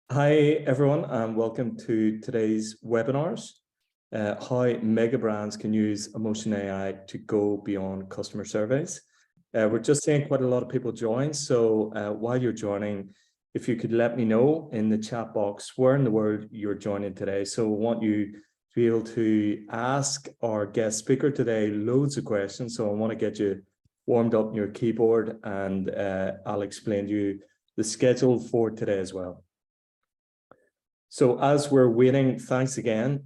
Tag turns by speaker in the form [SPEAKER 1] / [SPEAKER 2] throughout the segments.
[SPEAKER 1] Hi, everyone, and welcome to today's webinars, how mega brands can use emotion AI to go beyond customer surveys. We're just seeing quite a lot of people join, so while you're joining, if you could let me know in the chat box where in the world you're joining today. So we want you to be able to ask our guest speaker today loads of questions, so I want to get you warmed up on your keyboard, and I'll explain to you the schedule for today as well. So as we're waiting, thanks again.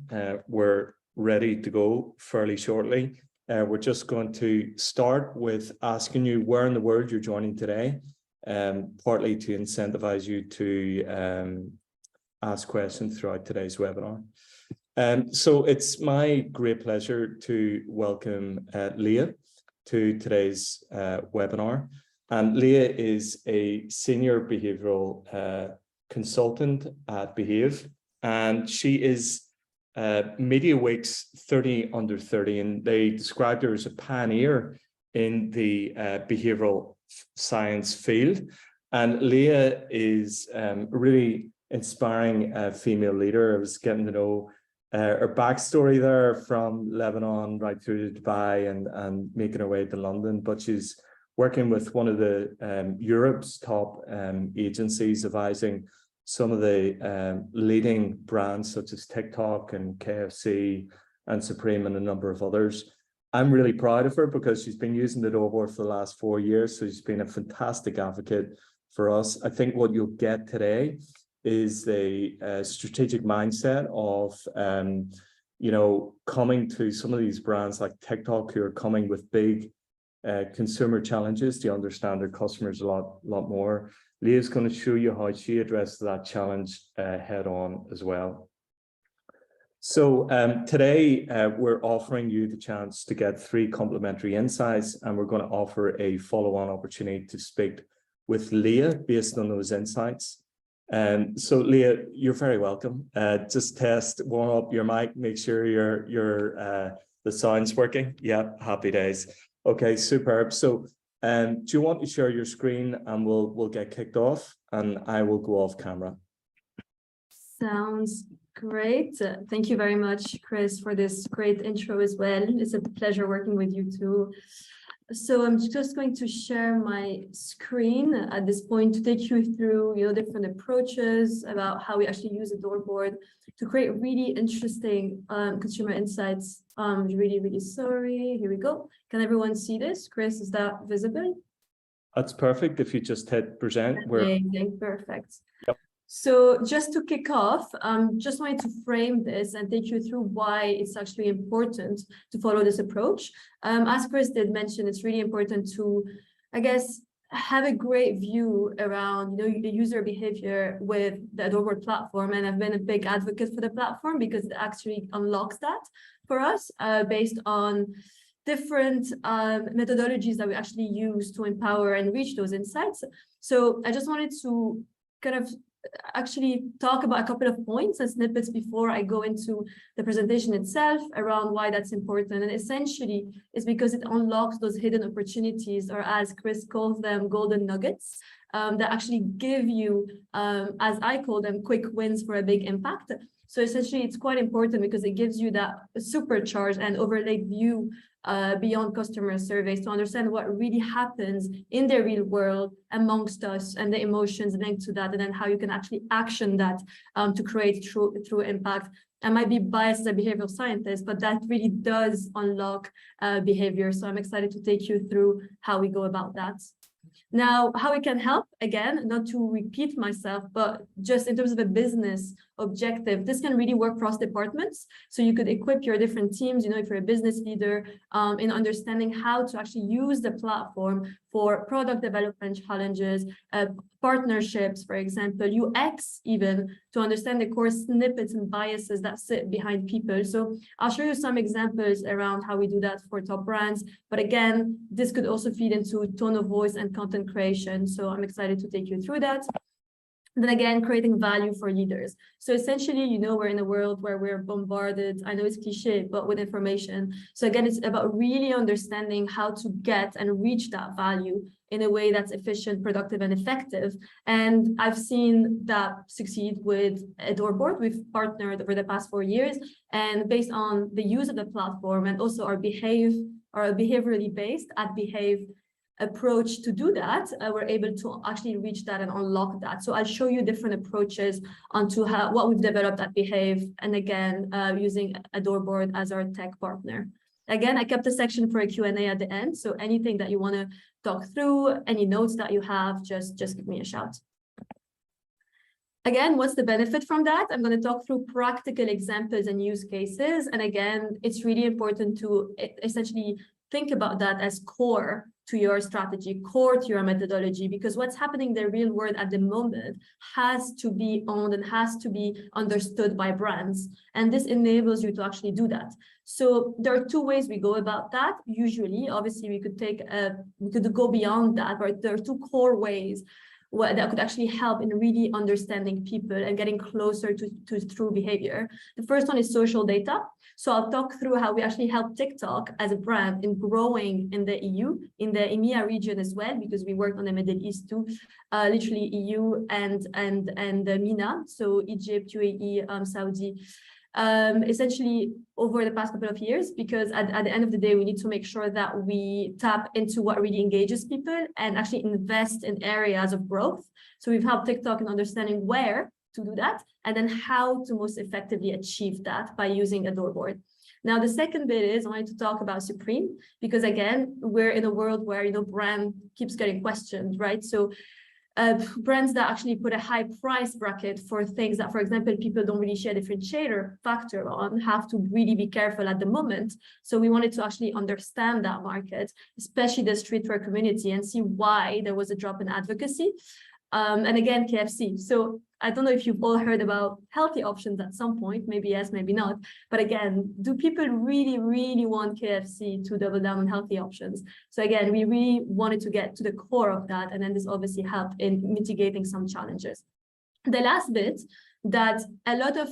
[SPEAKER 1] We're ready to go fairly shortly. We're just going to start with asking you where in the world you're joining today, partly to incentivize you to ask questions throughout today's webinar. So it's my great pleasure to welcome Lea to today's webinar. And Lea is a senior behavioural consultant at Behave, and she is Media Week's 30 under 30, and they described her as a pioneer in the behavioural science field. And Lea is a really inspiring female leader. I was getting to know her backstory there from Lebanon right through to Dubai and making her way to London, but she's working with one of the Europe's top agencies, advising some of the leading brands such as TikTok and KFC and Supreme and a number of others. I'm really proud of her because she's been using the Doorboard for the last 4 years, so she's been a fantastic advocate for us. I think what you'll get today is the strategic mindset of coming to some of these brands like TikTok, who are coming with big consumer challenges to understand their customers a lot more. Lea's going to show you how she addresses that challenge head on as well. So today we're offering you the chance to get 3 complimentary insights, and we're going to offer a follow-on opportunity to speak with Lea based on those insights. So Lea, you're very welcome. Just warm up your mic, make sure the sound's working. Yeah, happy days. Okay, superb. So do you want to share your screen and we'll get kicked off, and I will go off camera.
[SPEAKER 2] Sounds great. Thank you very much, Chris, for this great intro as well. It's a pleasure working with you too. So I'm just going to share my screen at this point to take you through, different approaches about how we actually use a Doorboard to create really interesting consumer insights. Really sorry. Here we go. Can everyone see this? Chris, is that visible?
[SPEAKER 1] That's perfect. If you just hit present.
[SPEAKER 2] Amazing. Perfect.
[SPEAKER 1] Yep.
[SPEAKER 2] So just to kick off, just wanted to frame this and take you through why it's actually important to follow this approach. As Chris did mention, it's really important to, I guess, have a great view around the user behavior with the Doorboard platform. And I've been a big advocate for the platform because it actually unlocks that for us based on different methodologies that we actually use to empower and reach those insights. So I just wanted to kind of actually talk about a couple of points and snippets before I go into the presentation itself around why that's important. And essentially it's because it unlocks those hidden opportunities, or as Chris calls them, golden nuggets, that actually give you, as I call them, quick wins for a big impact. So essentially it's quite important because it gives you that supercharged and overlaid view beyond customer surveys to understand what really happens in the real world amongst us and the emotions linked to that, and then how you can actually action that to create true impact. I might be biased as a behavioral scientist, but that really does unlock behavior. So I'm excited to take you through how we go about that. Now, how it can help, again, not to repeat myself, but just in terms of a business objective, this can really work cross departments. So you could equip your different teams, if you're a business leader, in understanding how to actually use the platform for product development challenges, partnerships, for example, UX even, to understand the core snippets and biases that sit behind people. So I'll show you some examples around how we do that for top brands. But again, this could also feed into tone of voice and content creation. So I'm excited to take you through that. Then again, creating value for leaders. So essentially, you know, we're in a world where we're bombarded, I know it's cliche, but with information. So again, it's about really understanding how to get and reach that value in a way that's efficient, productive, and effective. And I've seen that succeed with Adore Board. We've partnered over the past 4 years, and based on the use of the platform and also our behaviorally based at Behave approach to do that, we're able to actually reach that and unlock that. So I'll show you different approaches onto what we've developed at Behave, and again, using Adore Board as our tech partner. Again, I kept a section for a Q&A at the end, so anything that you want to talk through, any notes that you have, just give me a shout. Again, what's the benefit from that? I'm going to talk through practical examples and use cases. And again, it's really important to essentially think about that as core to your strategy, core to your methodology, because what's happening in the real world at the moment has to be owned and has to be understood by brands. And this enables you to actually do that. So there are 2 ways we go about that. Usually, obviously, we could go beyond that, but there are 2 core ways that could actually help in really understanding people and getting closer to true behavior. The first one is social data. So I'll talk through how we actually help TikTok as a brand in growing in the EU, in the EMEA region as well, because we worked on the Middle East too, literally EU and the MENA, so Egypt, UAE, Saudi. Essentially over the past couple of years, because at the end of the day, we need to make sure that we tap into what really engages people and actually invest in areas of growth. So we've helped TikTok in understanding where to do that and then how to most effectively achieve that by using Adore Board. Now, the second bit is I wanted to talk about Supreme, because again, we're in a world where, you know, brand keeps getting questioned, right? So brands that actually put a high price bracket for things that, for example, people don't really share differentiator factor on, have to really be careful at the moment. So we wanted to actually understand that market, especially the streetwear community, and see why there was a drop in advocacy. And again, KFC. So I don't know if you've all heard about healthy options at some point, maybe yes, maybe not. But again, do people really, really want KFC to double down on healthy options? So again, we really wanted to get to the core of that. And then this obviously helped in mitigating some challenges. The last bit that a lot of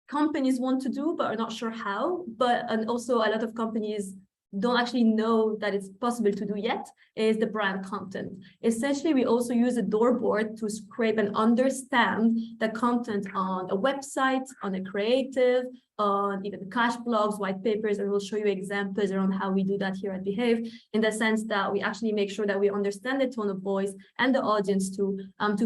[SPEAKER 2] companies want to do, but are not sure how, and also a lot of companies don't actually know that it's possible to do yet, is the brand content. Essentially, we also use Adore Board to scrape and understand the content on a website, on a creative, on even cash blogs, white papers, and we'll show you examples around how we do that here at Behave, in the sense that we actually make sure that we understand the tone of voice and the audience to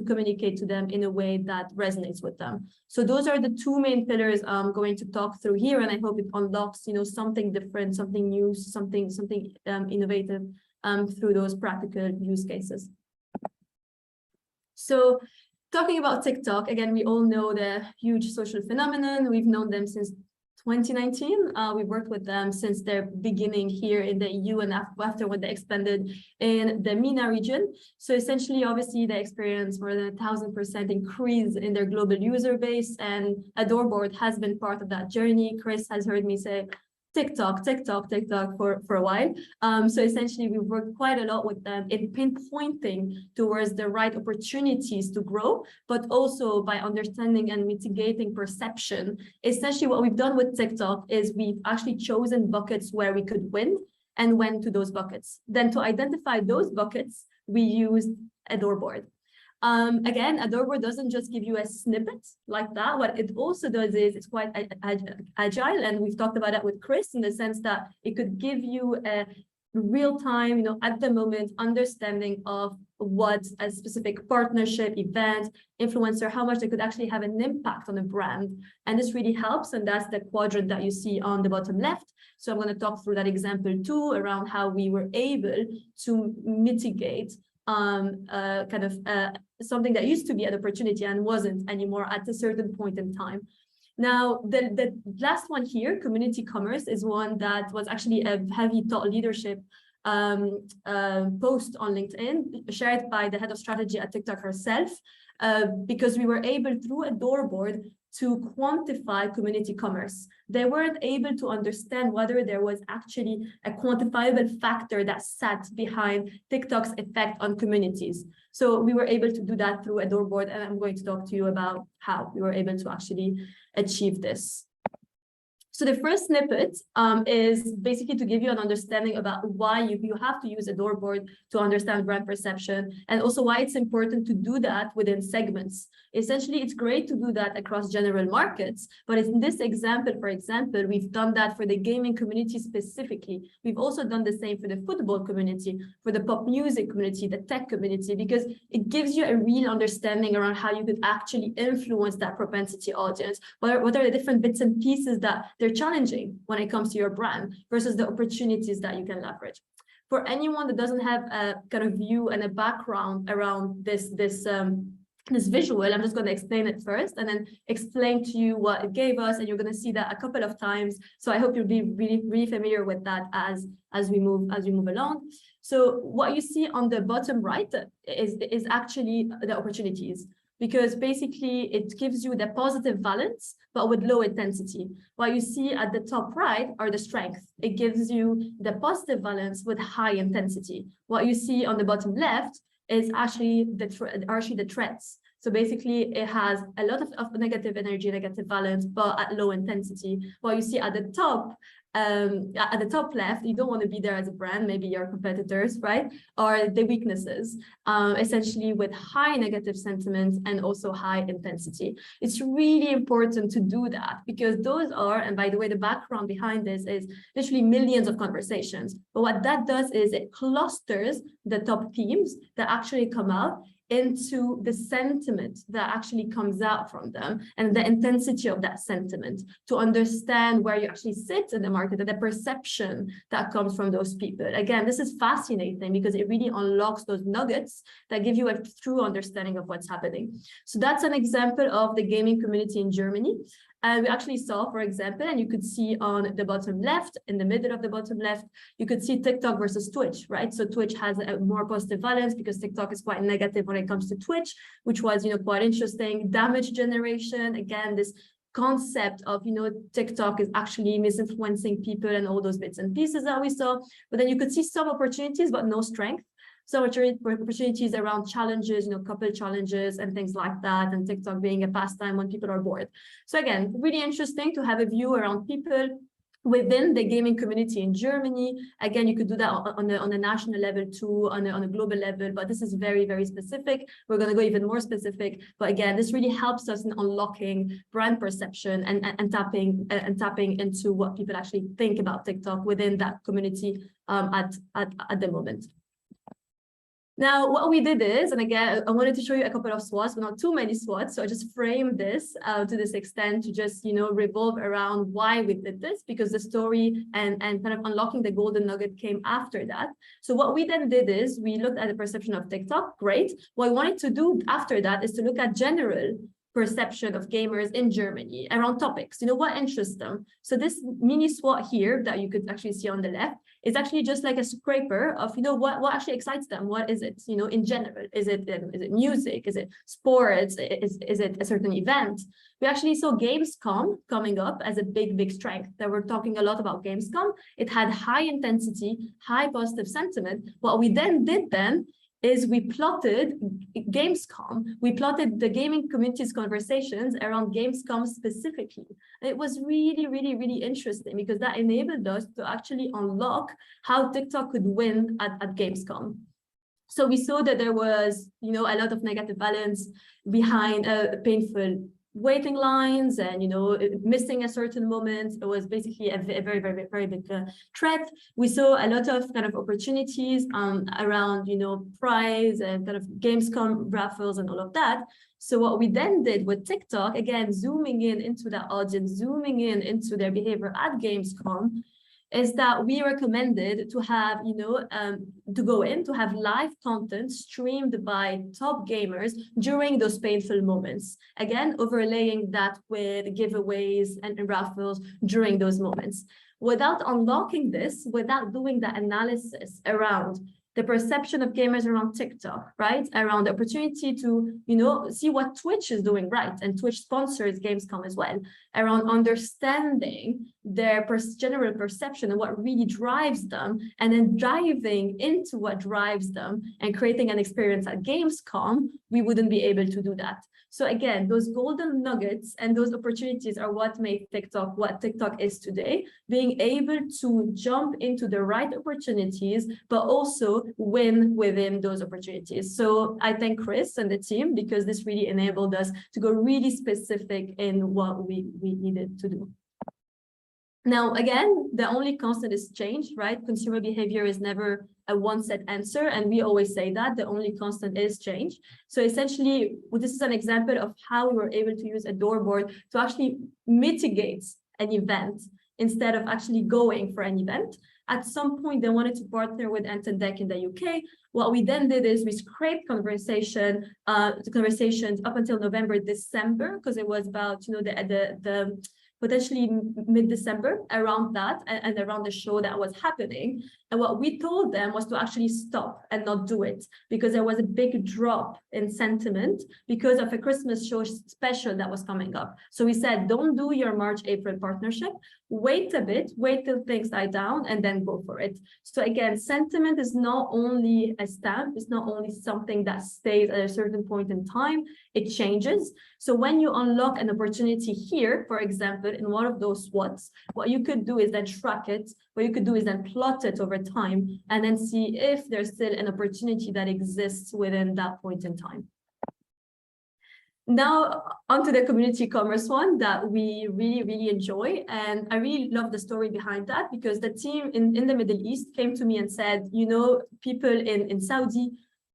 [SPEAKER 2] communicate to them in a way that resonates with them. So those are the 2 main pillars I'm going to talk through here, and I hope it unlocks, you know, something different, something new, something innovative through those practical use cases. So talking about TikTok, again, we all know the huge social phenomenon. We've known them since 2019. We've worked with them since their beginning here in the EU and after when they expanded in the MENA region. So essentially, obviously, they experienced more than 1,000% increase in their global user base, and Adore Board has been part of that journey. Chris has heard me say TikTok for a while. So essentially, we've worked quite a lot with them in pinpointing towards the right opportunities to grow, but also by understanding and mitigating perception. Essentially, what we've done with TikTok is we've actually chosen buckets where we could win and went to those buckets. Then to identify those buckets, we used Adore Board. Again, Adore Board doesn't just give you a snippet like that. What it also does is it's quite agile, and we've talked about that with Chris in the sense that it could give you a real-time, you know, at the moment understanding of what a specific partnership, event, influencer, how much they could actually have an impact on a brand. And this really helps, and that's the quadrant that you see on the bottom left. So I'm going to talk through that example too, around how we were able to mitigate something that used to be an opportunity and wasn't anymore at a certain point in time. Now, the last one here, community commerce, is one that was actually a heavy thought leadership post on LinkedIn, shared by the head of strategy at TikTok herself, because we were able, through Adore Board, to quantify community commerce. They weren't able to understand whether there was actually a quantifiable factor that sat behind TikTok's effect on communities. So we were able to do that through a door board, and I'm going to talk to you about how we were able to actually achieve this. So the first snippet is basically to give you an understanding about why you have to use a door board to understand brand perception, and also why it's important to do that within segments. Essentially, it's great to do that across general markets, but in this example, for example, we've done that for the gaming community specifically. We've also done the same for the football community, for the pop music community, the tech community, because it gives you a real understanding around how you could actually influence that propensity audience. What are the different bits and pieces that they're challenging when it comes to your brand versus the opportunities that you can leverage. For anyone that doesn't have a kind of view and a background around this visual, I'm just going to explain it first and then explain to you what it gave us, and you're going to see that a couple of times. So I hope you'll be really familiar with that as we move along. So what you see on the bottom right is actually the opportunities, because basically it gives you the positive valence, but with low intensity. What you see at the top right are the strengths. It gives you the positive valence with high intensity. What you see on the bottom left is actually the threats. So basically, it has a lot of negative energy, negative valence, but at low intensity. What you see at the top left, you don't want to be there as a brand, maybe your competitors, right? Are the weaknesses, essentially with high negative sentiments and also high intensity. It's really important to do that, because those are, and by the way, the background behind this is literally millions of conversations. But what that does is it clusters the top themes that actually come out into the sentiment that actually comes out from them and the intensity of that sentiment, to understand where you actually sit in the market and the perception that comes from those people. Again, this is fascinating because it really unlocks those nuggets that give you a true understanding of what's happening. So that's an example of the gaming community in Germany. And we actually saw, for example, and you could see on the bottom left, in the middle of the bottom left, you could see TikTok versus Twitch, right? So Twitch has a more positive valence because TikTok is quite negative when it comes to Twitch, which was, quite interesting. Damage generation, again, this concept of, TikTok is actually misinfluencing people and all those bits and pieces that we saw. But then you could see some opportunities, but no strength. So opportunities around challenges, couple challenges and things like that, and TikTok being a pastime when people are bored. So again, really interesting to have a view around people within the gaming community in Germany. Again, you could do that on a national level too, on a global level, but this is very specific. We're going to go even more specific. But again, this really helps us in unlocking brand perception and tapping into what people actually think about TikTok within that community at the moment. Now, what we did is, and again, I wanted to show you a couple of SWOTs, but not too many SWOTs. So I just framed this to this extent to just, revolve around why we did this, because the story and kind of unlocking the golden nugget came after that. So what we then did is we looked at the perception of TikTok. Great. What I wanted to do after that is to look at general perception of gamers in Germany around topics, what interests them. So this mini SWOT here that you could actually see on the left is actually just like a scraper of, what actually excites them. What is it, in general? Is it music? Is it sports? Is it a certain event? We actually saw Gamescom coming up as a big strength. That we're talking a lot about Gamescom. It had high intensity, high positive sentiment. What we then did is we plotted Gamescom. We plotted the gaming community's conversations around Gamescom specifically. And it was really interesting because that enabled us to actually unlock how TikTok could win at Gamescom. So we saw that there was, a lot of negative valence behind painful waiting lines and, missing a certain moment. It was basically a very big threat. We saw a lot of kind of opportunities around, prize and kind of Gamescom raffles and all of that. So what we then did with TikTok, again, zooming in into that audience, zooming in into their behavior at Gamescom, is that we recommended to have, to have live content streamed by top gamers during those painful moments. Again, overlaying that with giveaways and raffles during those moments. Without unlocking this, without doing that analysis around the perception of gamers around TikTok, right? Around the opportunity to, see what Twitch is doing right. And Twitch sponsors Gamescom as well, around understanding their general perception and what really drives them, and then diving into what drives them and creating an experience at Gamescom. We wouldn't be able to do that. So again, those golden nuggets and those opportunities are what make TikTok what TikTok is today, being able to jump into the right opportunities, but also win within those opportunities. So I thank Chris and the team, because this really enabled us to go really specific in what we needed to do. Now, again, the only constant is change, right? Consumer behavior is never a one set answer. And we always say that the only constant is change. So essentially, this is an example of how we were able to use a doorboard to actually mitigate an event instead of actually going for an event. At some point, they wanted to partner with Ant and Dec in the UK. What we then did is we scraped conversations up until November, December, because it was about, the potentially mid-December, around that, and around the show that was happening. And what we told them was to actually stop and not do it, because there was a big drop in sentiment because of a Christmas show special that was coming up. So we said, don't do your March-April partnership, wait a bit, wait till things die down, and then go for it. So again, sentiment is not only a stamp, it's not only something that stays at a certain point in time, it changes. So when you unlock an opportunity here, for example, in one of those SWOTs, what you could do is then track it. What you could do is then plot it over time and then see if there's still an opportunity that exists within that point in time. Now, onto the community commerce one that we really, really enjoy. And I really love the story behind that, because the team in the Middle East came to me and said, people in Saudi,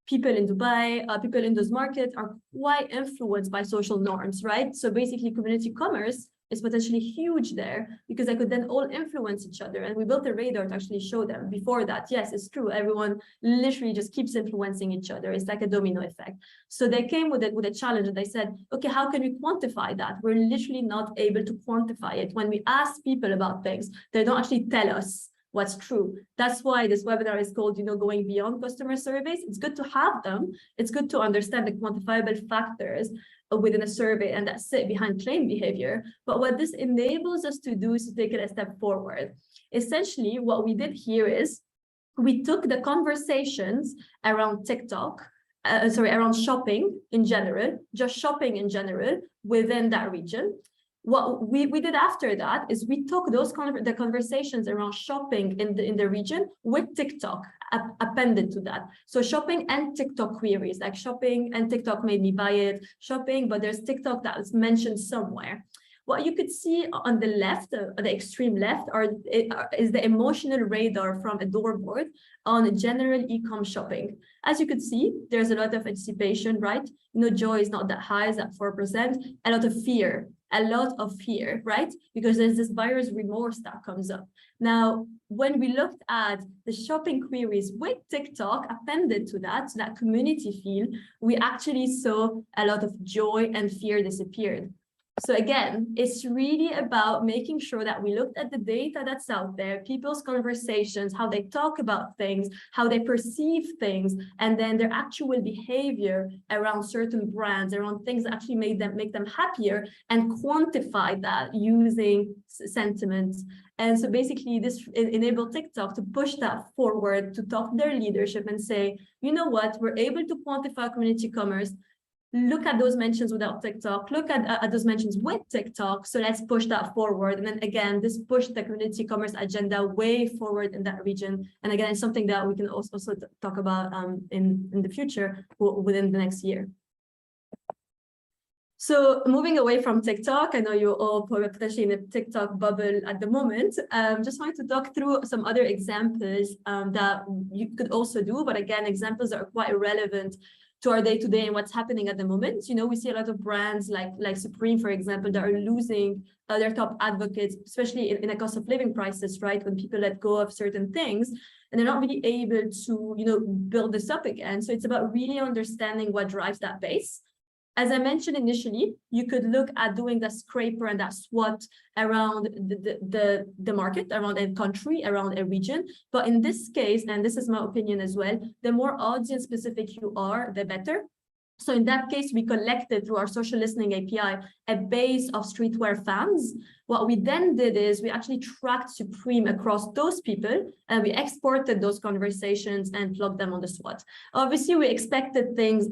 [SPEAKER 2] people in Dubai, people in those markets are quite influenced by social norms, right? So basically community commerce is potentially huge there, because they could then all influence each other. And we built a radar to actually show them. Before that, yes, it's true. Everyone literally just keeps influencing each other. It's like a domino effect. So they came with a challenge, and they said, okay, how can we quantify that? We're literally not able to quantify it. When we ask people about things, they don't actually tell us what's true. That's why this webinar is called, going beyond customer surveys. It's good to have them. It's good to understand the quantifiable factors within a survey and that sit behind claim behavior. But what this enables us to do is to take it a step forward. Essentially, what we did here is we took the conversations around TikTok, around shopping in general, just shopping in general within that region. What we did after that is we took the conversations around shopping in the region with TikTok appended to that. So shopping and TikTok queries, like shopping and TikTok made me buy it, shopping, but there's TikTok that was mentioned somewhere. What you could see on the left, the extreme left, is the emotional radar from a doorboard on general e-com shopping. As you could see, there's a lot of anticipation, right? Joy is not that high, it's at 4%, a lot of fear, right? Because there's this buyer's remorse that comes up. Now, when we looked at the shopping queries with TikTok appended to that community feel, we actually saw a lot of joy and fear disappeared. So again, it's really about making sure that we looked at the data that's out there, people's conversations, how they talk about things, how they perceive things, and then their actual behavior around certain brands, around things that actually make them happier, and quantify that using sentiments. And so basically this enabled TikTok to push that forward, to talk to their leadership and say, you know what, we're able to quantify community commerce. Look at those mentions without TikTok, look at those mentions with TikTok. So let's push that forward. And then again, this pushed the community commerce agenda way forward in that region. And again, it's something that we can also talk about in the future within the next year. So moving away from TikTok, I know you're all potentially in a TikTok bubble at the moment. Just wanted to talk through some other examples that you could also do, but again, examples that are quite relevant to our day-to-day and what's happening at the moment. We see a lot of brands like Supreme, for example, that are losing their top advocates, especially in a cost of living crisis, right? When people let go of certain things and they're not really able to, build this up again. So it's about really understanding what drives that base. As I mentioned initially, you could look at doing the scraper and that SWOT around the market, around a country, around a region. But in this case, and this is my opinion as well, the more audience specific you are, the better. So in that case, we collected through our social listening API a base of streetwear fans. What we then did is we actually tracked Supreme across those people, and we exported those conversations and plugged them on the SWOT. Obviously, we expected things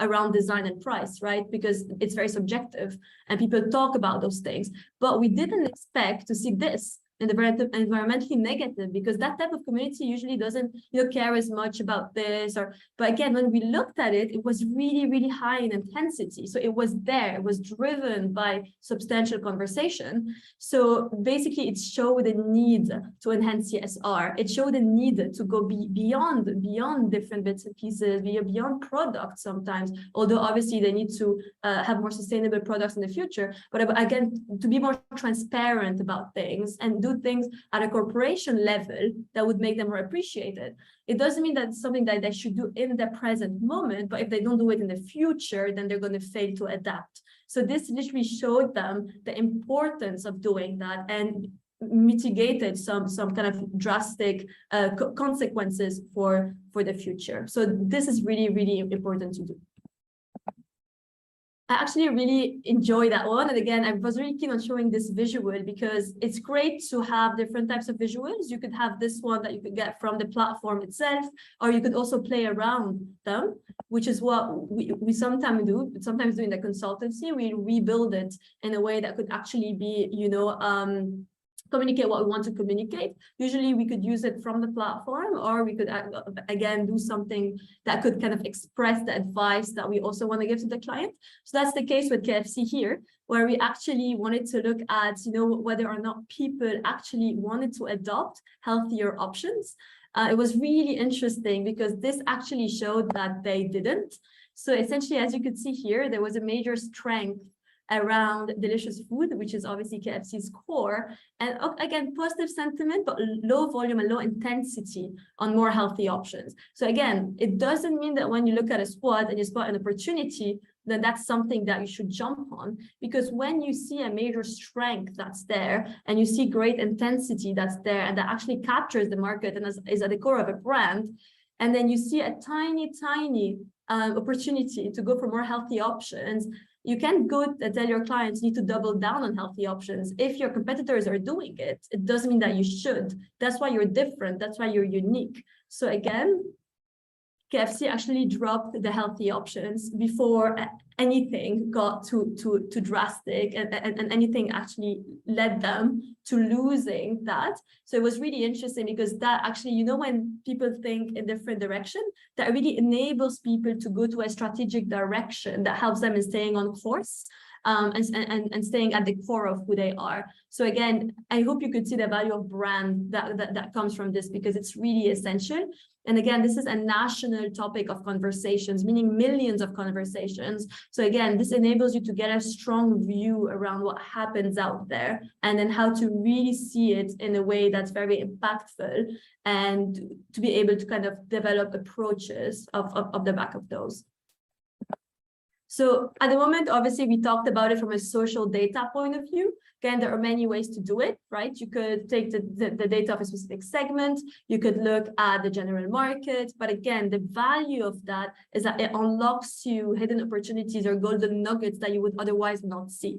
[SPEAKER 2] around design and price, right? Because it's very subjective and people talk about those things. But we didn't expect to see this and environmentally negative, because that type of community usually doesn't care as much about this. But again, when we looked at it, it was really, really high in intensity. So it was there, it was driven by substantial conversation. So basically it showed the need to enhance CSR. It showed the need to go beyond different bits and pieces, beyond products sometimes, although obviously they need to have more sustainable products in the future. But again, to be more transparent about things and do things at a corporation level that would make them more appreciated. It doesn't mean that it's something that they should do in the present moment, but if they don't do it in the future, then they're going to fail to adapt. So this literally showed them the importance of doing that and mitigated some kind of drastic consequences for the future. So this is really, really important to do. I actually really enjoy that one. And again, I was really keen on showing this visual because it's great to have different types of visuals. You could have this one that you could get from the platform itself, or you could also play around them, which is what we sometimes do. Sometimes doing the consultancy, we rebuild it in a way that could actually be, communicate what we want to communicate. Usually we could use it from the platform, or we could again do something that could kind of express the advice that we also want to give to the client. So that's the case with KFC here, where we actually wanted to look at whether or not people actually wanted to adopt healthier options. It was really interesting because this actually showed that they didn't. So essentially, as you could see here, there was a major strength around delicious food, which is obviously KFC's core, and again, positive sentiment, but low volume and low intensity on more healthy options. So again, it doesn't mean that when you look at a SWOT and you spot an opportunity, then that's something that you should jump on, because when you see a major strength that's there and you see great intensity that's there and that actually captures the market and is at the core of a brand, and then you see a tiny opportunity to go for more healthy options, you can't go and tell your clients you need to double down on healthy options. If your competitors are doing it, it doesn't mean that you should. That's why you're different. That's why you're unique. So again, KFC actually dropped the healthy options before anything got too drastic and anything actually led them to losing that. So it was really interesting because that actually, when people think in different direction, that really enables people to go to a strategic direction that helps them in staying on course. And staying at the core of who they are. So again, I hope you could see the value of brand that comes from this, because it's really essential. And again, this is a national topic of conversations, meaning millions of conversations. So again, this enables you to get a strong view around what happens out there, and then how to really see it in a way that's very impactful, and to be able to kind of develop approaches of the back of those. So at the moment, obviously, we talked about it from a social data point of view. Again, there are many ways to do it, right? You could take the data of a specific segment. You could look at the general market. But again, the value of that is that it unlocks you hidden opportunities or golden nuggets that you would otherwise not see.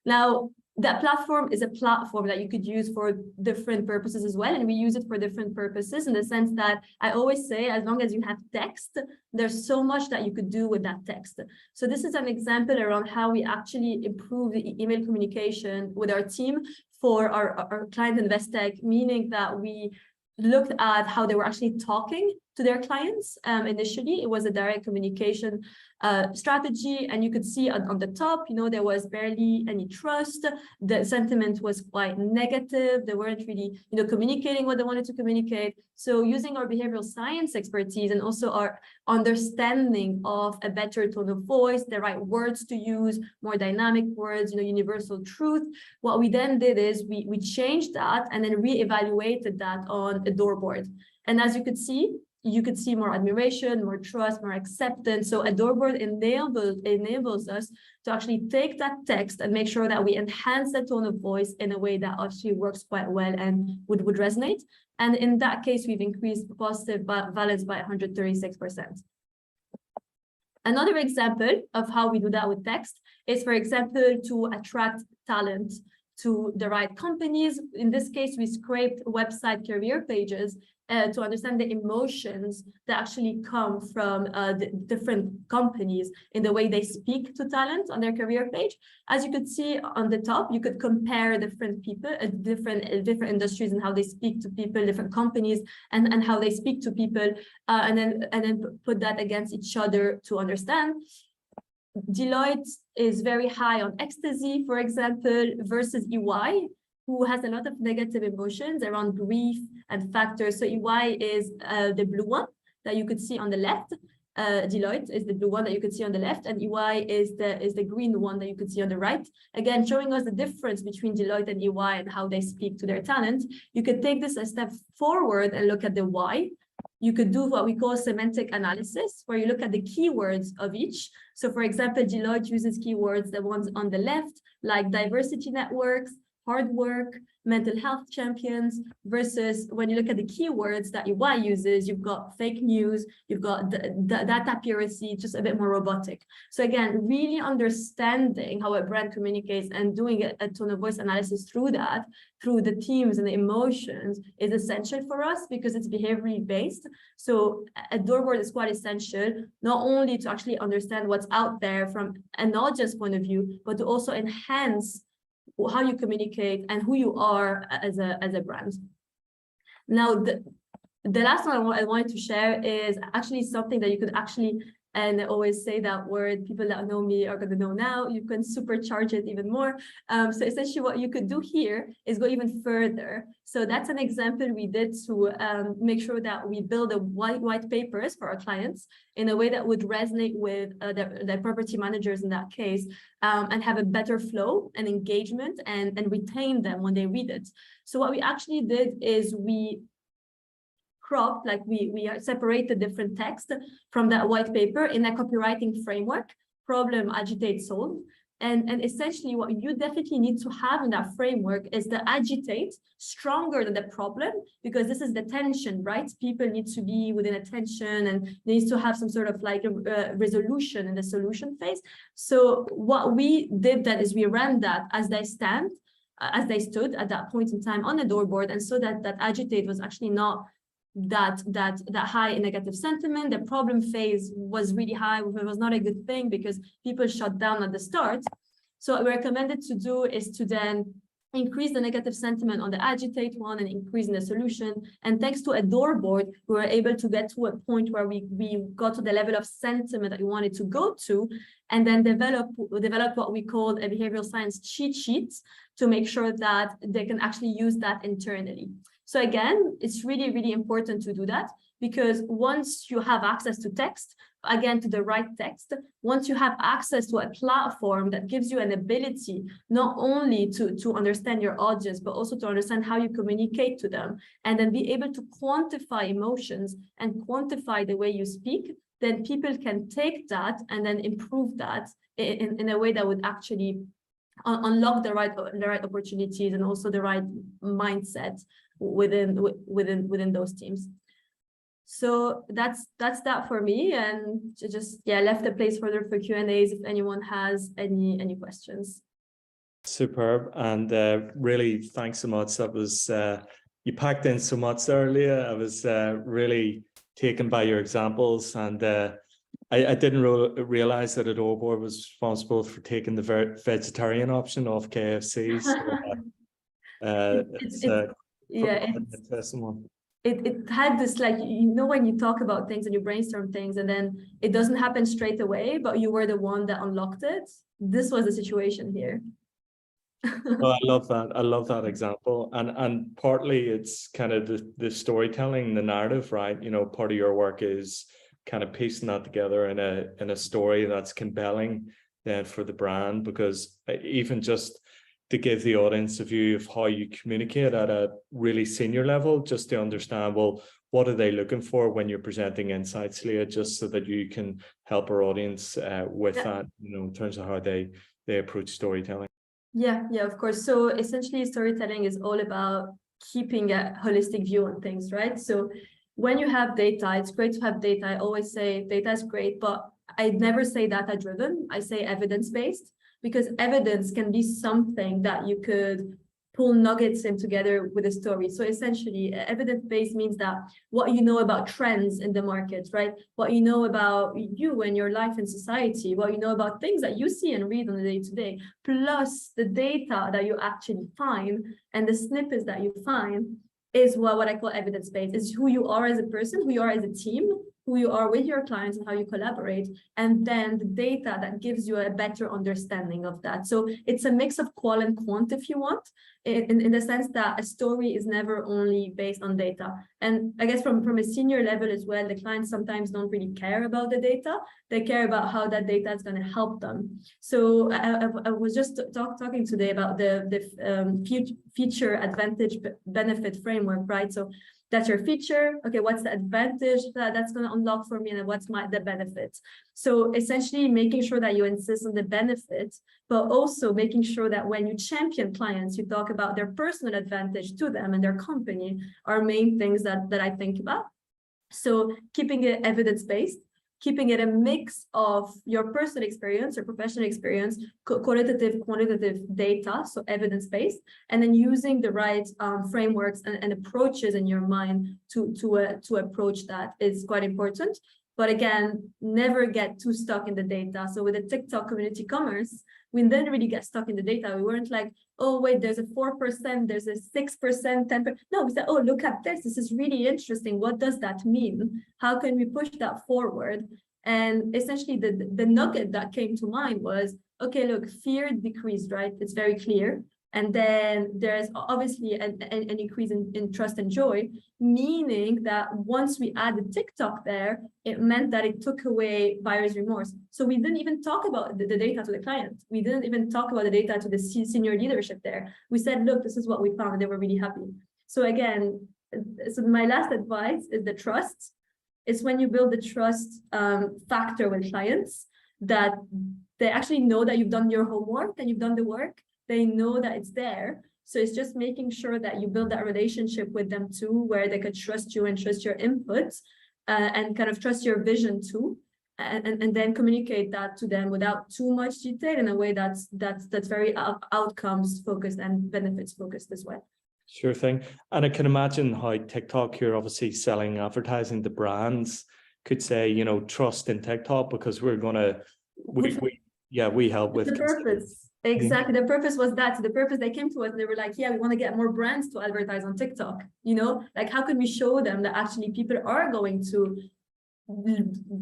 [SPEAKER 2] Now, that platform is a platform that you could use for different purposes as well. And we use it for different purposes, in the sense that I always say, as long as you have text, there's so much that you could do with that text. So this is an example around how we actually improve the email communication with our team for our client Investec, meaning that we looked at how they were actually talking to their clients. Initially, it was a direct communication strategy, and you could see on the top, there was barely any trust. The sentiment was quite negative. They weren't really, communicating what they wanted to communicate. So using our behavioral science expertise and also our understanding of a better tone of voice, the right words to use, more dynamic words, universal truth. What we then did is we changed that and then reevaluated that on a door board. And as you could see, you could see more admiration, more trust, more acceptance. So Adore Board enables us to actually take that text and make sure that we enhance the tone of voice in a way that actually works quite well and would resonate. And in that case, we've increased positive valence by 136%. Another example of how we do that with text is, for example, to attract talent to the right companies. In this case, we scraped website career pages to understand the emotions that actually come from the different companies in the way they speak to talent on their career page. As you could see on the top, you could compare different people, different industries and how they speak to people, different companies and how they speak to people, and then put that against each other to understand. Deloitte is very high on ecstasy, for example, versus EY, who has a lot of negative emotions around grief and factors. So EY is the blue one that you could see on the left. Deloitte is the blue one that you could see on the left, and EY is the green one that you could see on the right. Again, showing us the difference between Deloitte and EY and how they speak to their talent. You could take this a step forward and look at the why. You could do what we call semantic analysis, where you look at the keywords of each. So for example, Deloitte uses keywords, the ones on the left, like diversity networks, hard work, mental health champions, versus when you look at the keywords that EY uses, you've got fake news, you've got the data accuracy, just a bit more robotic. So again, really understanding how a brand communicates and doing a tone of voice analysis through that, through the themes and the emotions, is essential for us because it's behaviorally based. So Adore Board is quite essential, not only to actually understand what's out there from an audience point of view, but to also enhance how you communicate and who you are as a brand. Now, the last one I wanted to share is actually something that you could actually, and I always say that word, people that know me are going to know now, you can supercharge it even more. So essentially what you could do here is go even further. So that's an example we did to make sure that we build a white papers for our clients in a way that would resonate with the property managers in that case, and have a better flow and engagement and retain them when they read it. So what we actually did is we cropped, like we separate the different text from that white paper in a copywriting framework: problem, agitate, solve. And essentially what you definitely need to have in that framework is the agitate stronger than the problem, because this is the tension, right? People need to be within a tension and needs to have some sort of like a resolution in the solution phase. So what we did then is we ran that as they stood at that point in time on the Adore Board, and so that agitate was actually not that high in negative sentiment. The problem phase was really high. It was not a good thing because people shut down at the start. So what we recommended to do is to then increase the negative sentiment on the agitate one and increase in the solution. And thanks to Adore Board, we were able to get to a point where we got to the level of sentiment that we wanted to go to, and then develop what we called a behavioral science cheat sheet to make sure that they can actually use that internally. So again, it's really, really important to do that, because once you have access to text, again, to the right text, once you have access to a platform that gives you an ability not only to understand your audience, but also to understand how you communicate to them, and then be able to quantify emotions and quantify the way you speak, then people can take that and then improve that in a way that would actually unlock the right opportunities and also the right mindset within those teams. So that's that for me, and just left a place further for Q&As if anyone has any questions.
[SPEAKER 1] Superb, and really thanks so much. That was you packed in so much there, Lea. I was really taken by your examples, and I didn't realize that Adore Board was responsible for taking the vegetarian option off KFC. So, it's an interesting one.
[SPEAKER 2] It had this, like, when you talk about things and you brainstorm things and then it doesn't happen straight away, but you were the one that unlocked it. This was the situation here.
[SPEAKER 1] Well, I love that. I love that example. And partly it's kind of the storytelling, the narrative, right? Part of your work is kind of piecing that together in a story that's compelling then for the brand, because even just to give the audience a view of how you communicate at a really senior level, just to understand, well, what are they looking for when you're presenting insights, Lea, just so that you can help our audience with that, in terms of how they approach storytelling.
[SPEAKER 2] Yeah, of course. So essentially, storytelling is all about keeping a holistic view on things, right? So when you have data, it's great to have data. I always say data is great, but I never say data driven. I say evidence-based, because evidence can be something that you could pull nuggets in together with a story. So essentially, evidence-based means that what you know about trends in the market, right? What you know about you and your life in society, what you know about things that you see and read on the day-to-day, plus the data that you actually find and the snippets that you find is what I call evidence-based. It's who you are as a person, who you are as a team, who you are with your clients and how you collaborate, and then the data that gives you a better understanding of that. So it's a mix of qual and quant, if you want, in the sense that a story is never only based on data. And I guess from a senior level as well, the clients sometimes don't really care about the data. They care about how that data is going to help them. So I was just talking today about the feature advantage benefit framework, right? So that's your feature. Okay, what's the advantage that's going to unlock for me, and what's the benefit? So essentially making sure that you insist on the benefits, but also making sure that when you champion clients, you talk about their personal advantage to them and their company are main things that I think about. So keeping it evidence-based, keeping it a mix of your personal experience or professional experience, qualitative, quantitative data, so evidence-based, and then using the right frameworks and approaches in your mind to approach that is quite important. But again, never get too stuck in the data. So with the TikTok community commerce, we didn't really get stuck in the data. We weren't like, oh, wait, there's a 4%, there's a 6%, 10%. No, we said, oh, look at this. This is really interesting. What does that mean? How can we push that forward? And essentially, the nugget that came to mind was, okay, look, fear decreased, right? It's very clear. And then there's obviously an increase in trust and joy, meaning that once we added TikTok there, it meant that it took away buyer's remorse. So we didn't even talk about the data to the client. We didn't even talk about the data to the senior leadership there. We said, look, this is what we found, and they were really happy. So again, so my last advice is the trust. It's when you build the trust factor with clients, that they actually know that you've done your homework and you've done the work. They know that it's there. So it's just making sure that you build that relationship with them too, where they could trust you and trust your inputs and kind of trust your vision too. And then communicate that to them without too much detail, in a way that's very outcomes focused and benefits focused as well.
[SPEAKER 1] Sure thing. And I can imagine how TikTok, you're obviously selling advertising to brands, could say, trust in TikTok, because we're going to, we help with
[SPEAKER 2] the purpose. Exactly. The purpose was that. The purpose, they came to us, they were like, yeah, we want to get more brands to advertise on TikTok. Like, how can we show them that actually people are going to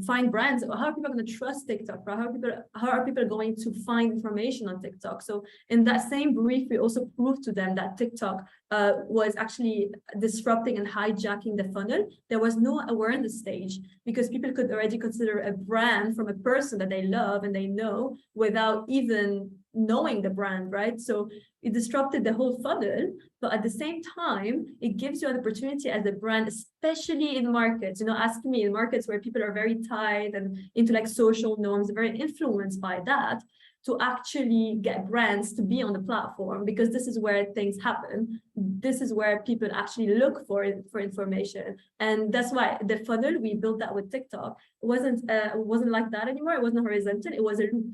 [SPEAKER 2] find brands? How are people going to trust TikTok? How are people going to find information on TikTok? So in that same brief, we also proved to them that TikTok was actually disrupting and hijacking the funnel. There was no awareness stage, because people could already consider a brand from a person that they love and they know without even knowing the brand, right? So it disrupted the whole funnel, but at the same time, it gives you an opportunity as a brand, especially in markets, ask me, in markets where people are very tied and into like social norms, very influenced by that, to actually get brands to be on the platform, because this is where things happen. This is where people actually look for information. And that's why the funnel, we built that with TikTok. It wasn't like that anymore. It wasn't horizontal. It was a loop.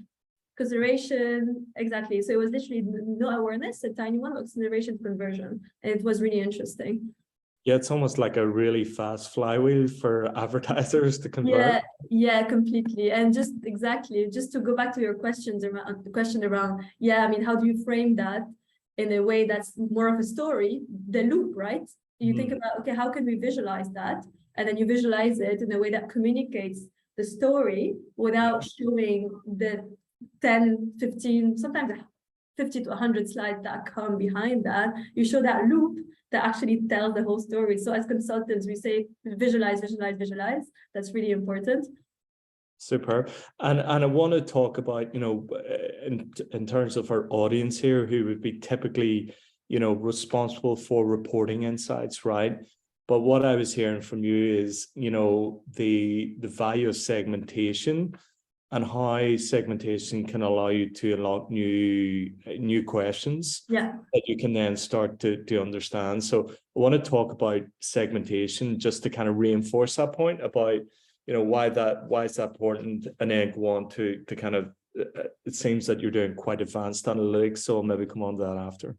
[SPEAKER 2] Consideration, exactly. So it was literally no awareness, a tiny one, but consideration to conversion. And it was really interesting.
[SPEAKER 1] Yeah, it's almost like a really fast flywheel for advertisers to convert.
[SPEAKER 2] Yeah, completely. And just to go back to your question around, how do you frame that in a way that's more of a story? The loop, right? You think about, okay, how can we visualize that? And then you visualize it in a way that communicates the story without showing the 10, 15, sometimes 50 to 100 slides that come behind that. You show that loop that actually tells the whole story. So as consultants, we say visualize. That's really important.
[SPEAKER 1] Super. And I want to talk about, in terms of our audience here, who would be typically, responsible for reporting insights, right? But what I was hearing from you is, the value of segmentation and how segmentation can allow you to unlock new questions
[SPEAKER 2] Yeah.
[SPEAKER 1] that you can then start to understand. So I want to talk about segmentation just to kind of reinforce that point about, why is that important, and then go on to kind of, it seems that you're doing quite advanced analytics, so I'll maybe come on to that after.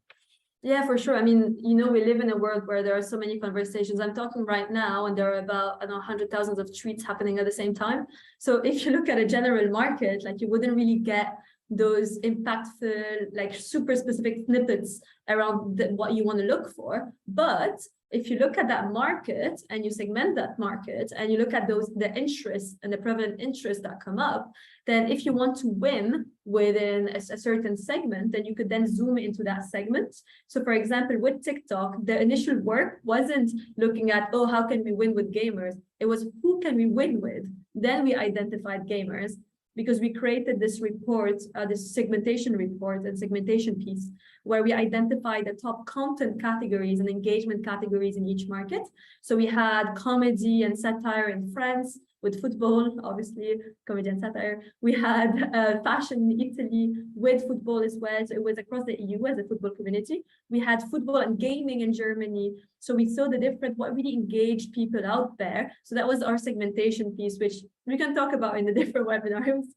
[SPEAKER 2] Yeah, for sure. I mean, we live in a world where there are so many conversations. I'm talking right now, and there are about, 100,000 of tweets happening at the same time. So if you look at a general market, like, you wouldn't really get those impactful, like, super specific snippets around what you want to look for. But if you look at that market and you segment that market and you look at the interests and the prevalent interests that come up, then if you want to win within a certain segment, then you could then zoom into that segment. So for example, with TikTok, the initial work wasn't looking at, oh, how can we win with gamers? It was, who can we win with? Then we identified gamers, because we created this report, this segmentation report and segmentation piece, where we identified the top content categories and engagement categories in each market. So we had comedy and satire in France, with football, obviously, comedy and satire. We had fashion in Italy with football as well. So it was across the EU as a football community. We had football and gaming in Germany. So we saw the different, what really engaged people out there. So that was our segmentation piece, which we can talk about in a different webinar. It was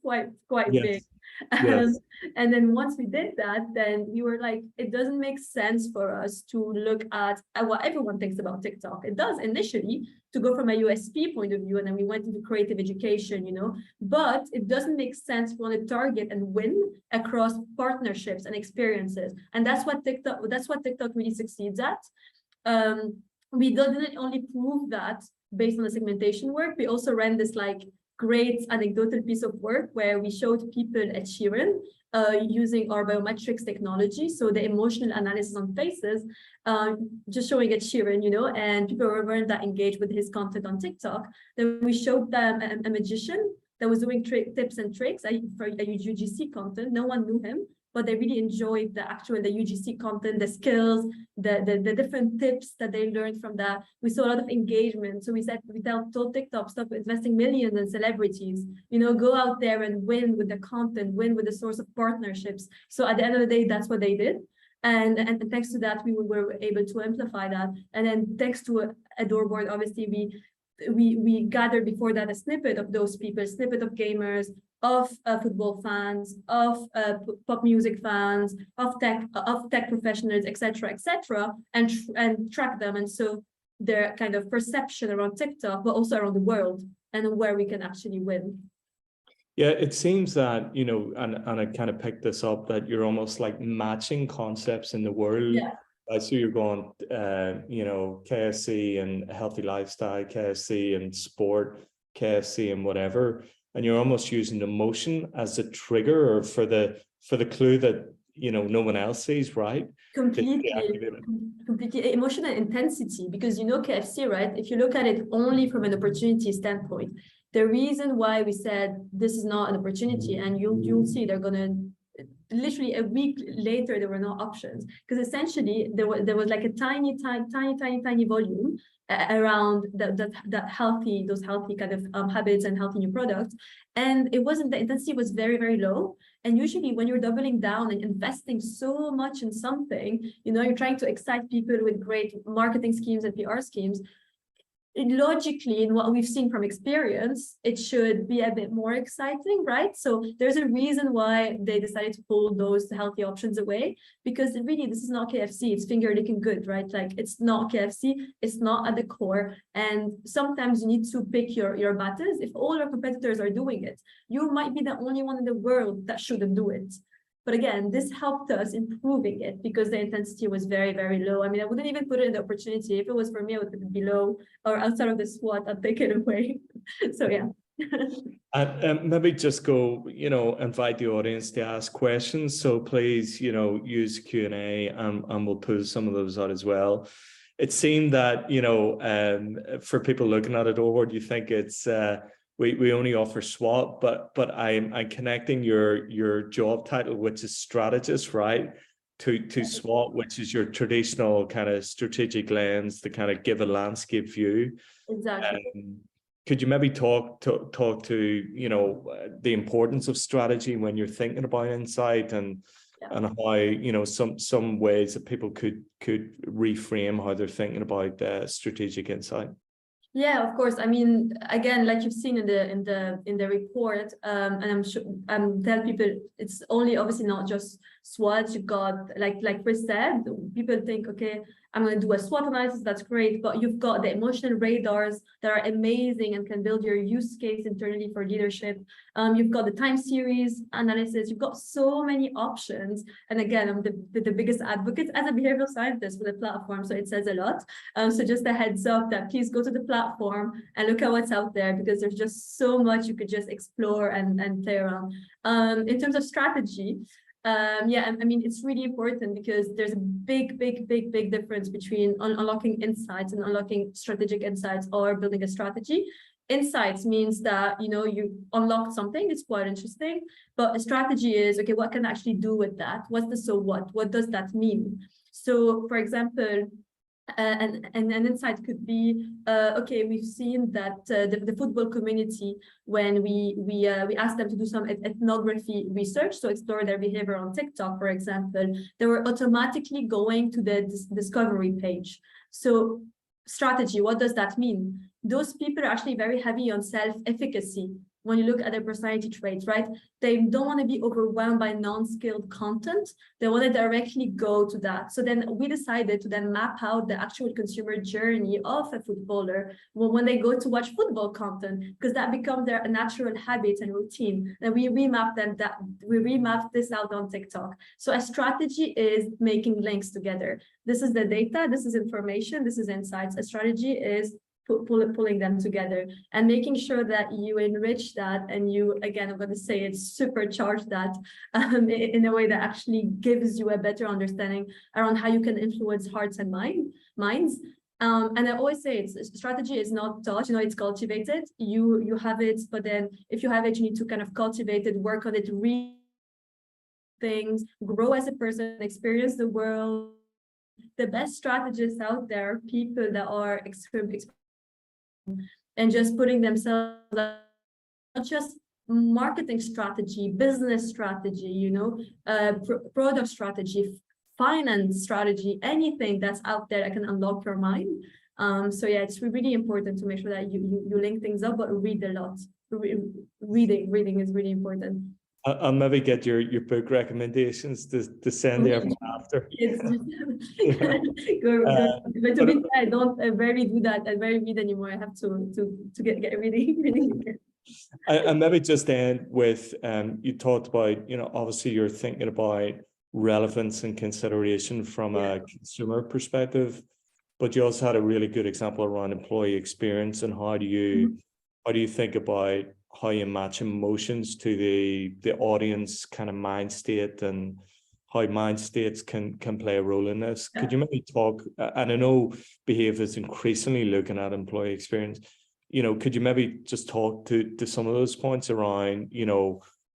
[SPEAKER 2] quite big.
[SPEAKER 1] Yes.
[SPEAKER 2] And then once we did that, then we were like, it doesn't make sense for us to look at what everyone thinks about TikTok. It does initially, to go from a USP point of view, and then we went into creative education, but it doesn't make sense to want to target and win across partnerships and experiences. And that's what TikTok really succeeds at. We didn't only prove that based on the segmentation work, we also ran this great anecdotal piece of work where we showed people at Sheeran using our biometrics technology, so the emotional analysis on faces, just showing at Sheeran, and people weren't that engaged with his content on TikTok. Then we showed them a magician that was doing tips and tricks for a UGC content. No one knew him, but they really enjoyed the UGC content, the skills, the different tips that they learned from that. We saw a lot of engagement. So we told TikTok, stop investing millions in celebrities, go out there and win with the content, win with the source of partnerships. So at the end of the day, that's what they did. And thanks to that, we were able to amplify that. And then thanks to a door board, obviously, we gathered before that a snippet of those people, snippet of gamers, of football fans, of pop music fans, of tech professionals, etc., and track them. And so their kind of perception around TikTok, but also around the world, and where we can actually win.
[SPEAKER 1] Yeah, it seems that, and I kind of picked this up, that you're almost like matching concepts in the world.
[SPEAKER 2] Yeah.
[SPEAKER 1] So you're going, KFC and healthy lifestyle, KFC and sport, KFC and whatever, and you're almost using emotion as a trigger or for the clue that no one else sees, right?
[SPEAKER 2] Completely emotional intensity, because KFC, right? If you look at it only from an opportunity standpoint, the reason why we said this is not an opportunity, and you'll see they're gonna. Literally a week later, there were no options, because essentially there was like a tiny volume around those healthy kind of habits and healthy new products, and the intensity was very, very low. And usually when you're doubling down and investing so much in something, you're trying to excite people with great marketing schemes and PR schemes. Logically, in what we've seen from experience, it should be a bit more exciting, right? So there's a reason why they decided to pull those healthy options away, because really this is not KFC, it's finger licking good, right? Like, it's not KFC, it's not at the core. And sometimes you need to pick your battles. If all your competitors are doing it, you might be the only one in the world that shouldn't do it. But again, this helped us improving it because the intensity was very, very low. I mean, I wouldn't even put it in the opportunity. If it was for me, I would put it below or outside of the SWOT, I'd take it away. So yeah.
[SPEAKER 1] And maybe just go, invite the audience to ask questions. So please, use Q&A and we'll pull some of those out as well. It seemed that, for people looking at it over, do you think it's we only offer SWOT, but I'm connecting your job title, which is strategist, right, to SWOT, which is your traditional kind of strategic lens to kind of give a landscape view.
[SPEAKER 2] Exactly.
[SPEAKER 1] Could you maybe talk to the importance of strategy when you're thinking about insight, and how some ways that people could reframe how they're thinking about strategic insight?
[SPEAKER 2] Yeah, of course. I mean, again, like you've seen in the report, and I'm sure tell people it's only obviously not just SWOT. You've got like Chris said, people think, okay, I'm going to do a SWOT analysis. That's great, but you've got the emotional radars that are amazing and can build your use case internally for leadership. You've got the time series analysis. You've got so many options. And again, I'm the biggest advocate as a behavioral scientist for the platform, so it says a lot. So just a heads up that please go to the platform and look at what's out there, because there's just so much you could just explore and play around. In terms of strategy, yeah, I mean, it's really important because there's a big difference between unlocking insights and unlocking strategic insights or building a strategy. Insights means that, you unlocked something, it's quite interesting, but a strategy is, okay, what can I actually do with that? What's the so what does that mean? So for example, and an insight could be, okay, we've seen that the football community, when we asked them to do some ethnography research, so explore their behavior on TikTok, for example, they were automatically going to the discovery page. So strategy, what does that mean? Those people are actually very heavy on self-efficacy. When you look at their personality traits, right? They don't want to be overwhelmed by non-skilled content. They want to directly go to that. So then we decided to then map out the actual consumer journey of a footballer when they go to watch football content, because that becomes their natural habit and routine. And we remapped this out on TikTok. So a strategy is making links together. This is the data, this is information, this is insights. A strategy is pulling them together and making sure that you enrich that, and you, again, I'm going to say it, supercharge that in a way that actually gives you a better understanding around how you can influence hearts and minds. And I always say strategy is not taught, it's cultivated. You have it, but then if you have it, you need to kind of cultivate it, work on it, read things, grow as a person, experience the world. The best strategists out there are people that are extremely and just putting themselves, not just marketing strategy, business strategy, product strategy, finance strategy, anything that's out there that can unlock your mind. So yeah, it's really important to make sure that you link things up, but read a lot. Reading is really important.
[SPEAKER 1] I'll maybe get your book recommendations to send there after.
[SPEAKER 2] But to be fair, I don't very do that. I very read anymore. I have to get reading.
[SPEAKER 1] And maybe just end with you talked about, obviously you're thinking about relevance and consideration from a consumer perspective, but you also had a really good example around employee experience, and how do you think about how you match emotions to the audience kind of mind state, and how mind states can play a role in this? Could you maybe talk, and I know Behave is increasingly looking at employee experience, could you maybe just talk to some of those points around,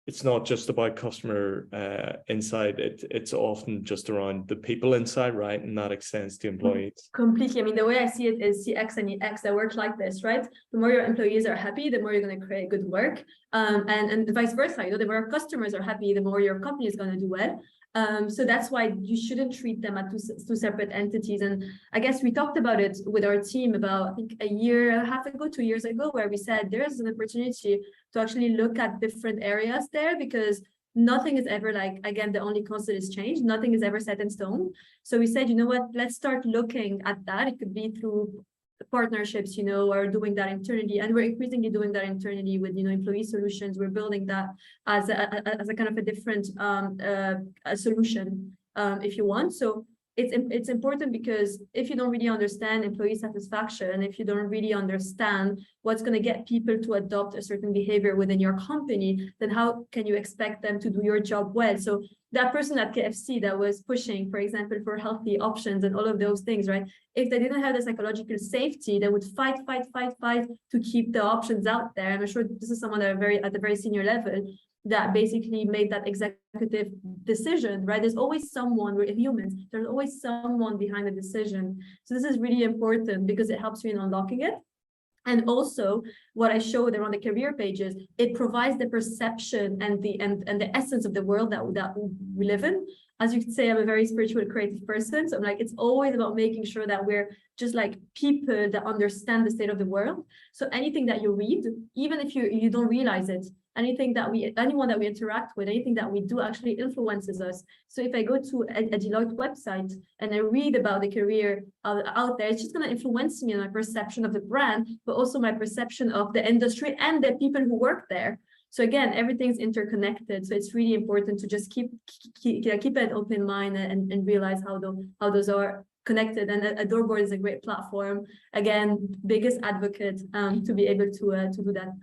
[SPEAKER 1] it's not just about customer insight, it's often just around the people inside, right? And that extends to employees.
[SPEAKER 2] Completely. I mean, the way I see it is CX and EX that work like this, right? The more your employees are happy, the more you're going to create good work. And vice versa, the more your customers are happy, the more your company is going to do well. So that's why you shouldn't treat them as two separate entities. And I guess we talked about it with our team about, I think, a year and a half ago, 2 years ago, where we said there's an opportunity to actually look at different areas there, because nothing is ever again, the only constant is change. Nothing is ever set in stone. So we said, you know what, let's start looking at that. It could be through partnerships, or doing that internally, and we're increasingly doing that internally with employee solutions. We're building that as a kind of a different a solution, if you want. So it's important, because if you don't really understand employee satisfaction, and if you don't really understand what's going to get people to adopt a certain behavior within your company, then how can you expect them to do your job well? So that person at KFC that was pushing, for example, for healthy options and all of those things, right? If they didn't have the psychological safety, they would fight to keep the options out there. And I'm sure this is someone that are at a very senior level that basically made that executive decision, right? There's always someone, we're humans, there's always someone behind the decision. So this is really important because it helps you in unlocking it. And also what I showed around the career pages, it provides the perception and the essence of the world that we live in. As you could say, I'm a very spiritual, creative person. So I'm like, it's always about making sure that we're just like people that understand the state of the world. So anything that you read, even if you don't realize it, anyone that we interact with, anything that we do actually influences us. So if I go to a Deloitte website and I read about the career out there, it's just going to influence me and my perception of the brand, but also my perception of the industry and the people who work there. So again, everything's interconnected. So it's really important to just keep an open mind and realize how those are connected. And a door board is a great platform. Again, biggest advocate to be able to do that.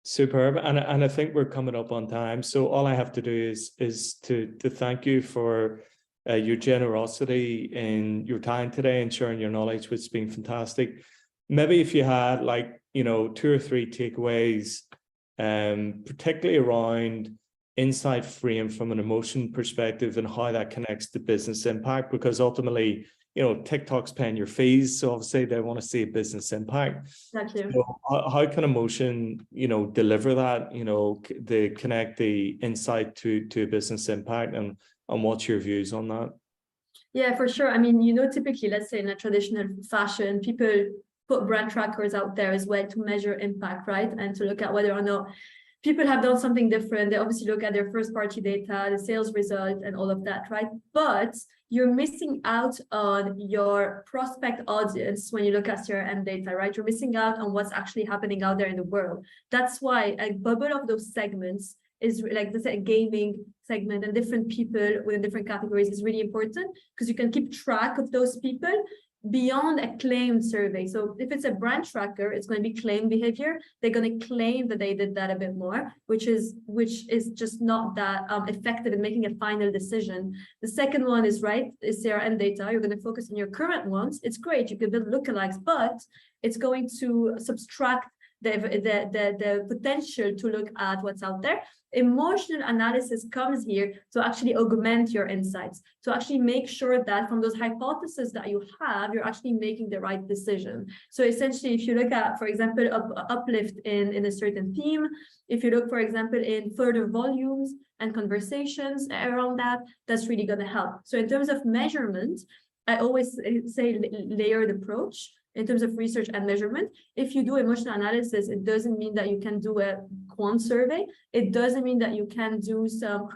[SPEAKER 1] Superb. And I think we're coming up on time. So all I have to do is to thank you for your generosity in your time today and sharing your knowledge, which has been fantastic. Maybe if you had 2 or 3 takeaways, particularly around insight frame from an emotion perspective and how that connects to business impact, because ultimately, TikTok's paying your fees, so obviously they want to see a business impact.
[SPEAKER 2] Exactly.
[SPEAKER 1] So how can emotion, deliver that, to connect the insight to a business impact, and what's your views on that?
[SPEAKER 2] Yeah, for sure. I mean, typically, let's say in a traditional fashion, people put brand trackers out there as well to measure impact, right? And to look at whether or not people have done something different. They obviously look at their first party data, the sales result, and all of that, right? But you're missing out on your prospect audience when you look at CRM data, right? You're missing out on what's actually happening out there in the world. That's why a bubble of those segments is like, let's say, a gaming segment and different people within different categories is really important, because you can keep track of those people beyond a claim survey. So if it's a brand tracker, it's going to be claim behavior. They're going to claim that they did that a bit more, which is just not that effective in making a final decision. The second one is CRM data. You're going to focus on your current ones. It's great, you can build lookalikes, but it's going to subtract the potential to look at what's out there. Emotional analysis comes here to actually augment your insights, to actually make sure that from those hypotheses that you have, you're actually making the right decision. So essentially, if you look at, for example, uplift in a certain theme, if you look, for example, in further volumes and conversations around that, that's really going to help. So in terms of measurement, I always say layered approach. In terms of research and measurement, if you do emotional analysis, it doesn't mean that you can do a quant survey. It doesn't mean that you can do some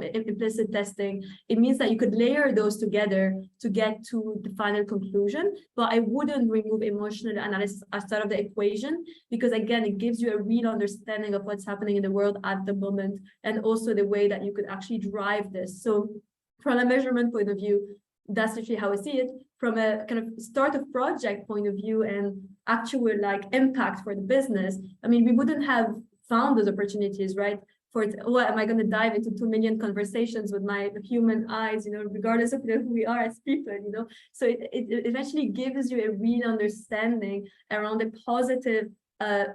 [SPEAKER 2] implicit testing. It means that you could layer those together to get to the final conclusion. But I wouldn't remove emotional analysis as part of the equation, because again, it gives you a real understanding of what's happening in the world at the moment, and also the way that you could actually drive this. So from a measurement point of view, that's actually how I see it. From a kind of start of project point of view and actual impact for the business, I mean, we wouldn't have found those opportunities, right? What am I going to dive into 2 million conversations with my human eyes, regardless of who we are as people, So it eventually gives you a real understanding around the positive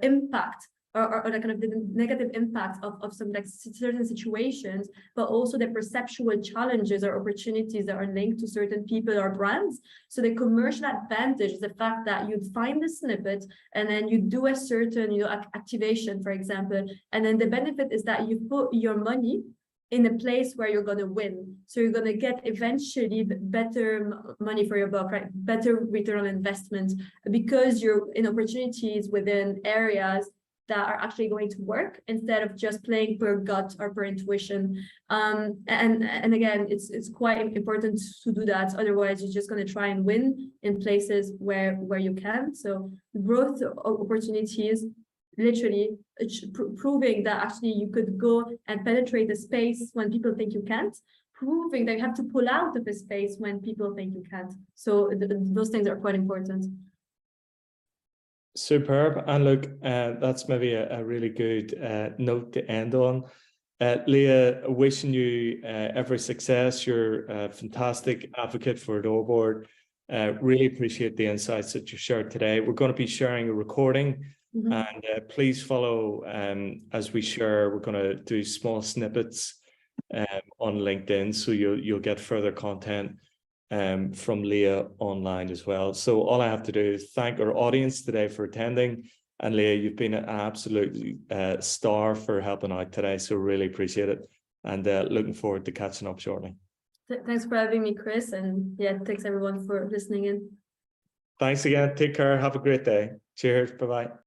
[SPEAKER 2] impact or the kind of the negative impact of some certain situations, but also the perceptual challenges or opportunities that are linked to certain people or brands. So the commercial advantage is the fact that you'd find the snippet and then you do a certain, activation, for example, and then the benefit is that you put your money in a place where you're going to win. So you're going to get eventually better money for your buck, right? Better return on investment, because you're in opportunities within areas that are actually going to work instead of just playing per gut or per intuition. And again, it's quite important to do that. Otherwise, you're just going to try and win in places where you can. So growth opportunities, literally proving that actually you could go and penetrate the space when people think you can't, proving that you have to pull out of the space when people think you can't. So those things are quite important.
[SPEAKER 1] Superb. And look, that's maybe a really good note to end on. Lea, wishing you every success. You're a fantastic advocate for Adore Board. Really appreciate the insights that you shared today. We're going to be sharing a recording, and please follow as we share. We're going to do small snippets on LinkedIn, so you'll get further content from Lea online as well. So all I have to do is thank our audience today for attending. And Lea, you've been an absolute star for helping out today. So really appreciate it. And looking forward to catching up shortly.
[SPEAKER 2] Thanks for having me, Chris. And yeah, thanks everyone for listening in.
[SPEAKER 1] Thanks again. Take care. Have a great day. Cheers. Bye-bye.